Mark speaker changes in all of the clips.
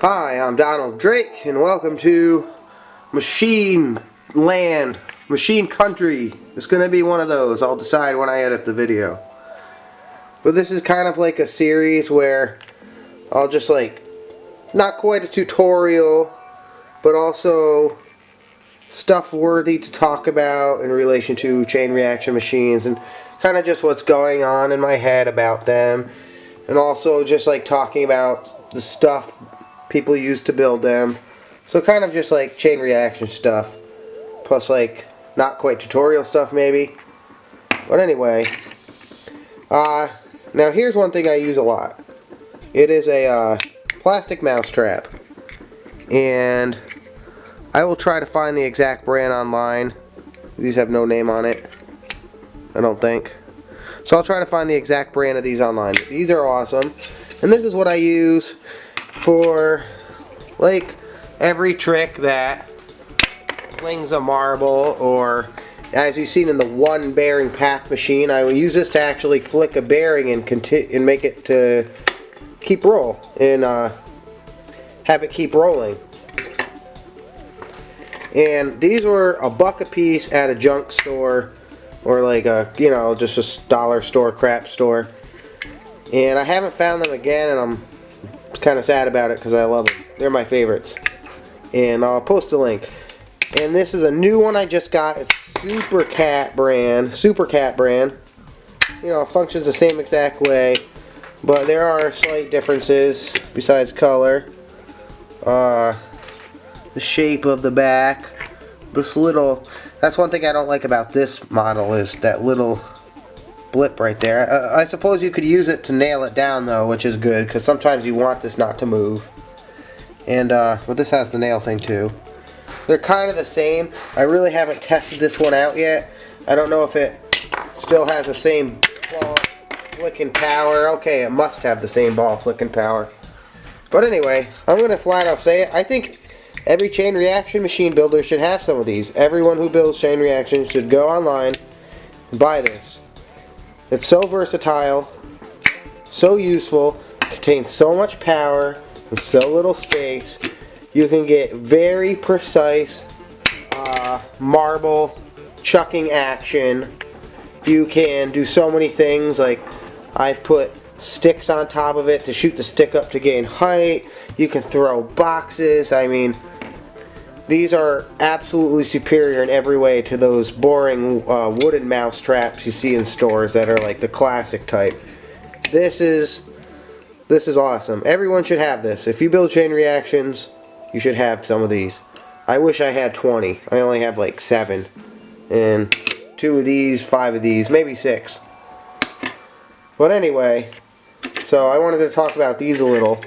Speaker 1: Hi, I'm Donald Drake, and welcome to Machine Land, Machine Country. It's going to be one of those. I'll decide when I edit the video. But this is kind of like a series where I'll just not quite a tutorial, but also stuff worthy to talk about in relation to chain reaction machines and kind of just what's going on in my head about them. And also just talking about the stuff people use to build them. So kind of just chain reaction stuff. Plus not quite tutorial stuff maybe. But anyway. Now here's one thing I use a lot. It is a plastic mousetrap. And I will try to find the exact brand online. These have no name on it, I don't think. So I'll try to find the exact brand of these online. These are awesome. And this is what I use for every trick that flings a marble, or as you've seen in the one bearing path machine, I will use this to actually flick a bearing and make it to keep roll and have it keep rolling. And these were $1 a piece at a junk store, or just a dollar store, crap store. And I haven't found them again, and I'm kind of sad about it because I love them. They're my favorites. And I'll post a link. And this is a new one I just got. It's Super Cat brand. You know, it functions the same exact way, but there are slight differences besides color. The shape of the back. That's one thing I don't like about this model, is that little blip right there. I suppose you could use it to nail it down though, which is good, because sometimes you want this not to move. And but this has the nail thing too. They're kind of the same. I really haven't tested this one out yet. I don't know if it still has the same ball flicking power. Okay, it must have the same ball flicking power. But anyway, I'm going to flat out say it. I think every chain reaction machine builder should have some of these. Everyone who builds chain reactions should go online and buy this. It's so versatile, so useful, contains so much power in so little space. You can get very precise marble chucking action. You can do so many things, like I've put sticks on top of it to shoot the stick up to gain height. You can throw boxes. I mean, these are absolutely superior in every way to those boring wooden mouse traps you see in stores that are like the classic type. This is awesome. Everyone should have this. If you build chain reactions, you should have some of these. I wish I had 20. I only have 7. And 2 of these, 5 of these, maybe 6. But anyway, so I wanted to talk about these a little.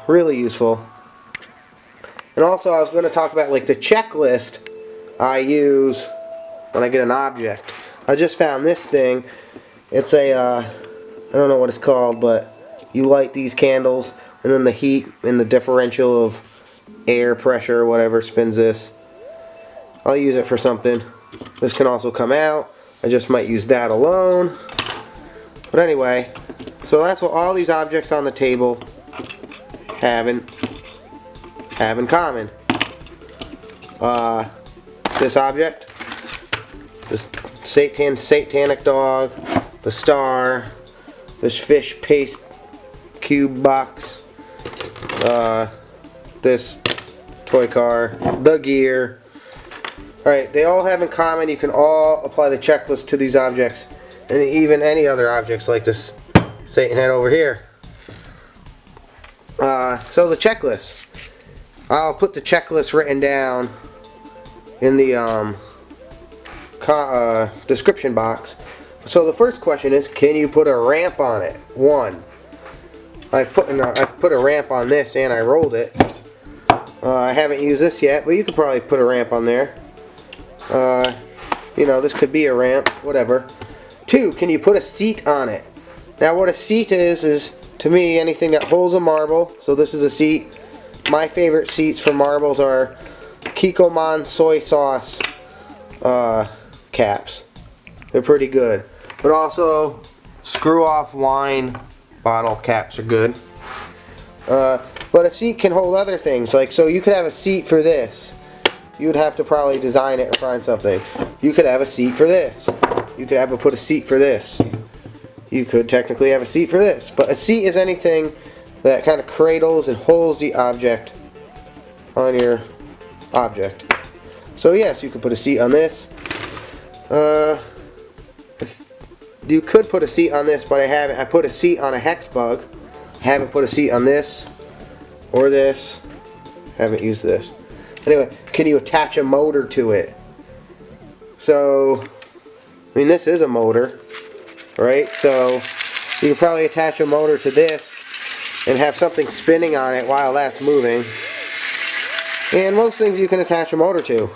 Speaker 1: Really useful. And also I was going to talk about the checklist I use when I get an object. I just found this thing. It's a, I don't know what it's called, but you light these candles and then the heat and the differential of air pressure or whatever spins this. I'll use it for something. This can also come out. I just might use that alone. But anyway, so that's what all these objects on the table have in common. This object, this satanic dog, the star, this fish paste cube box, this toy car, the gear. Alright, they all have in common, you can all apply the checklist to these objects, and even any other objects like this Satan head over here. So the checklist. I'll put the checklist written down in the description box. So the first question is, can you put a ramp on it? 1. I've put a ramp on this and I rolled it. I haven't used this yet, but you could probably put a ramp on there. You know, this could be a ramp, whatever. 2, can you put a seat on it? Now what a seat is to me anything that holds a marble. So this is a seat. My favorite seats for marbles are Kikkoman soy sauce caps. They're pretty good. But also screw off wine bottle caps are good. But a seat can hold other things. Like, so you could have a seat for this. You would have to probably design it or find something. You could have a seat for this. You could put a seat for this. You could technically have a seat for this. But a seat is anything that kind of cradles and holds the object on your object. So yes, you could put a seat on this. You could put a seat on this, but I haven't. I put a seat on a hex bug. I haven't put a seat on this or this. I haven't used this. Anyway, can you attach a motor to it? So, I mean, this is a motor, right? So, you could probably attach a motor to this and have something spinning on it while that's moving. And most things you can attach a motor to.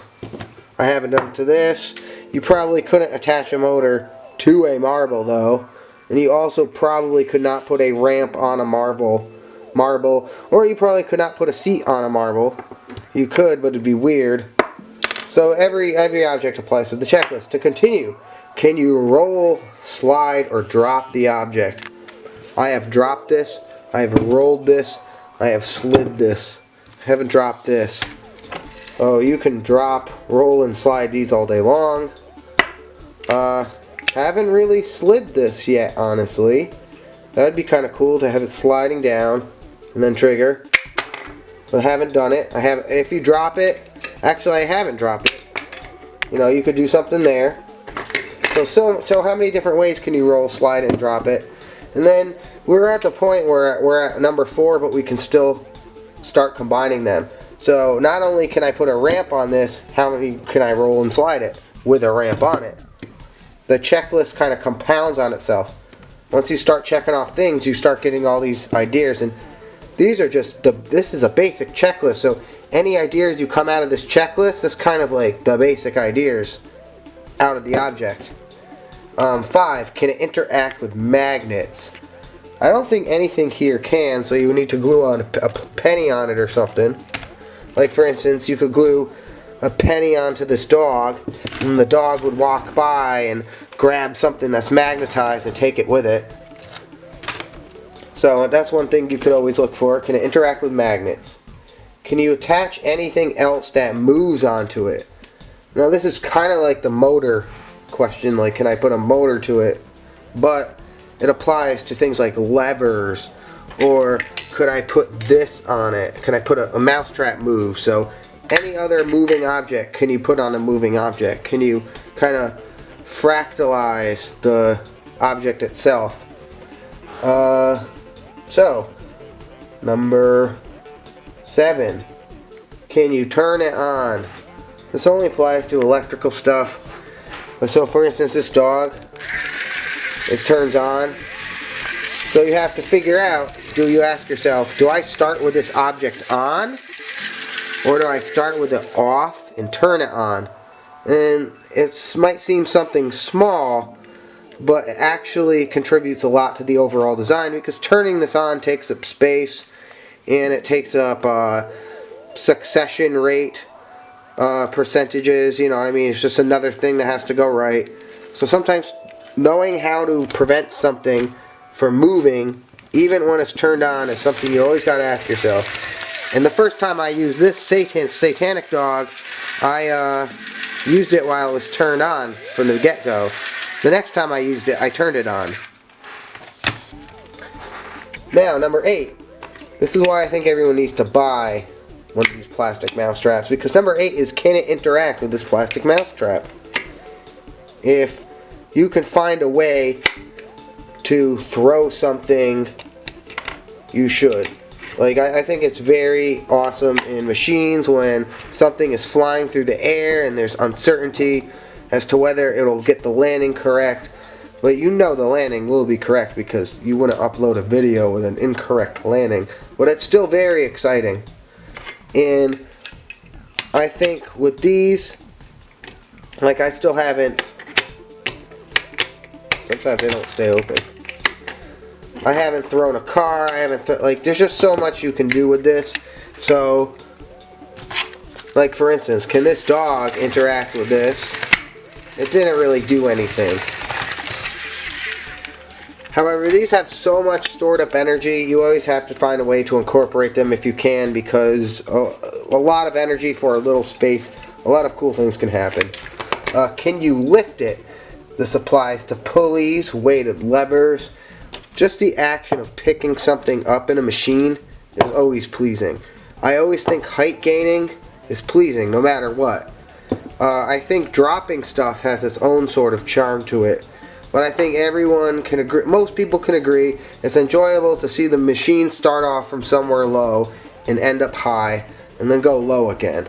Speaker 1: I haven't done it to this. You probably couldn't attach a motor to a marble though, and you also probably could not put a ramp on a marble, or you probably could not put a seat on a marble. You could, but it'd be weird. So every object applies to the checklist. To continue, can you roll, slide, or drop the object? I have dropped this, I have rolled this, I have slid this. I haven't dropped this. Oh, you can drop, roll, and slide these all day long. Haven't really slid this yet, honestly. That'd be kind of cool to have it sliding down and then trigger. But I haven't done it. If you drop it, actually I haven't dropped it. You know, you could do something there. So how many different ways can you roll, slide, and drop it? And then we're at the point where we're at number 4, but we can still start combining them. So not only can I put a ramp on this, how many can I roll and slide it with a ramp on it? The checklist kind of compounds on itself. Once you start checking off things, you start getting all these ideas, and these are just this is a basic checklist. So any ideas you come out of this checklist, that's kind of like the basic ideas out of the object. 5, can it interact with magnets? I don't think anything here can, so you would need to glue on a penny on it or something. Like for instance, you could glue a penny onto this dog, and the dog would walk by and grab something that's magnetized and take it with it. So that's one thing you could always look for. Can it interact with magnets? Can you attach anything else that moves onto it? Now this is kind of like the motor question, like can I put a motor to it? But it applies to things like levers, or could I put this on it? Can I put a mousetrap move? So any other moving object can you put on a moving object? Can you kind of fractalize the object itself? So number 7, can you turn it on? This only applies to electrical stuff. So for instance, this dog, it turns on. So you have to figure out, you ask yourself, do I start with this object on, or do I start with it off and turn it on? And it might seem something small, but it actually contributes a lot to the overall design, because turning this on takes up space, and it takes up succession rate percentages, you know what I mean? It's just another thing that has to go right. So sometimes knowing how to prevent something from moving, even when it's turned on, is something you always got to ask yourself. And the first time I used this satanic dog, I used it while it was turned on from the get-go. The next time I used it, I turned it on. Now, number 8. This is why I think everyone needs to buy one of these plastic mousetraps, because number 8 is, can it interact with this plastic mousetrap? If you can find a way to throw something, you should. Like, I think it's very awesome in machines when something is flying through the air and there's uncertainty as to whether it'll get the landing correct. But you know the landing will be correct, because you wouldn't upload a video with an incorrect landing. But it's still very exciting. And I think with these, like, I still haven't, sometimes they don't stay open. I haven't thrown a car, I haven't, like, there's just so much you can do with this. So, like for instance, can this dog interact with this? It didn't really do anything. However, these have so much stored up energy, you always have to find a way to incorporate them if you can, because a lot of energy for a little space, a lot of cool things can happen. Can you lift it? This applies to pulleys, weighted levers. Just the action of picking something up in a machine is always pleasing. I always think height gaining is pleasing no matter what. I think dropping stuff has its own sort of charm to it. But I think everyone can agree, most people can agree, it's enjoyable to see the machine start off from somewhere low and end up high and then go low again.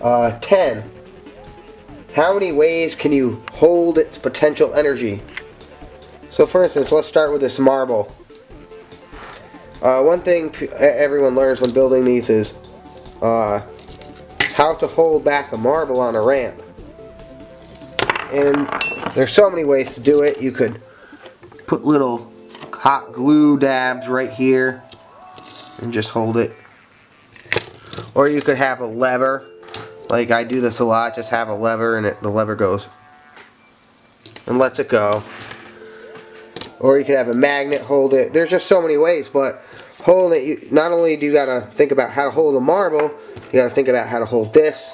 Speaker 1: 10. How many ways can you hold its potential energy? So for instance, let's start with this marble. One thing everyone learns when building these is how to hold back a marble on a ramp. And there's so many ways to do it. You could put little hot glue dabs right here and just hold it. Or you could have a lever. Like I do this a lot, just have a lever and the lever goes and lets it go. Or you could have a magnet hold it. There's just so many ways, but holding it, not only do you gotta think about how to hold a marble, you gotta think about how to hold this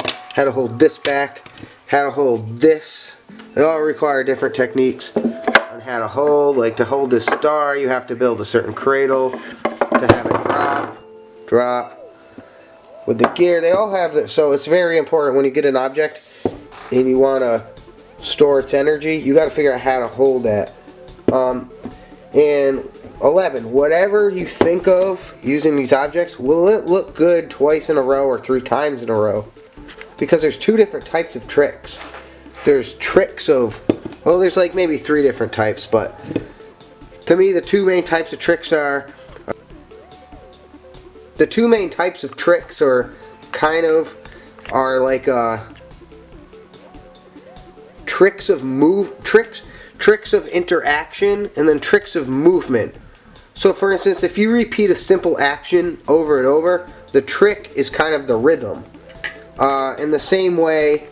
Speaker 1: back, how to hold this. They all require different techniques on how to hold. Like to hold this star, you have to build a certain cradle to have it drop. With the gear, they all have that. So it's very important when you get an object and you want to store its energy, you got to figure out how to hold that. And 11, whatever you think of using these objects, will it look good twice in a row or 3 times in a row? Because there's 2 different types of tricks. There's tricks of, well, there's like maybe 3 different types, but to me the 2 main types of tricks are, like tricks of interaction and then tricks of movement. So for instance, if you repeat a simple action over and over, the trick is kind of the rhythm. In the same way,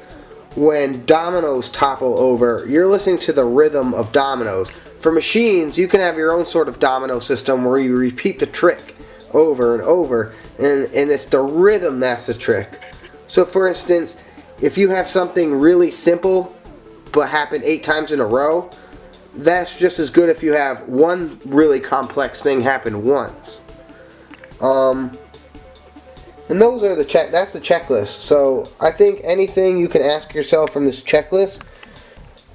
Speaker 1: when dominoes topple over, you're listening to the rhythm of dominoes. For machines, you can have your own sort of domino system where you repeat the trick over and over, and it's the rhythm that's the trick. So for instance, if you have something really simple but happen 8 times in a row, that's just as good if you have one really complex thing happen once. And those are that's the checklist. So I think anything you can ask yourself from this checklist,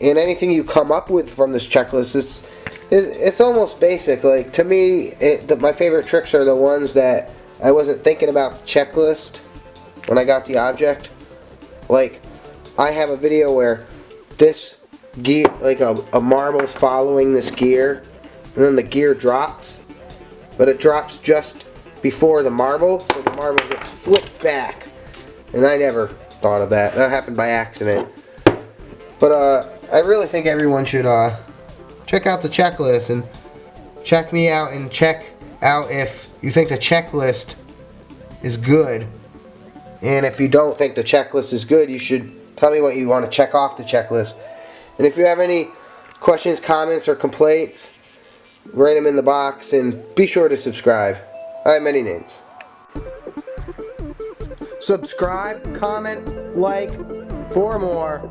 Speaker 1: and anything you come up with from this checklist, it's almost basic. Like to me, my favorite tricks are the ones that I wasn't thinking about the checklist when I got the object. Like I have a video where this gear, like a marble's following this gear, and then the gear drops, but it drops just before the marble, so the marble gets flipped back. And I never thought of that. That happened by accident. But I really think everyone should check out the checklist and check me out and check out if you think the checklist is good. And if you don't think the checklist is good, you should tell me what you want to check off the checklist. And if you have any questions, comments, or complaints, write them in the box and be sure to subscribe. I have many names. Subscribe, comment, like for more.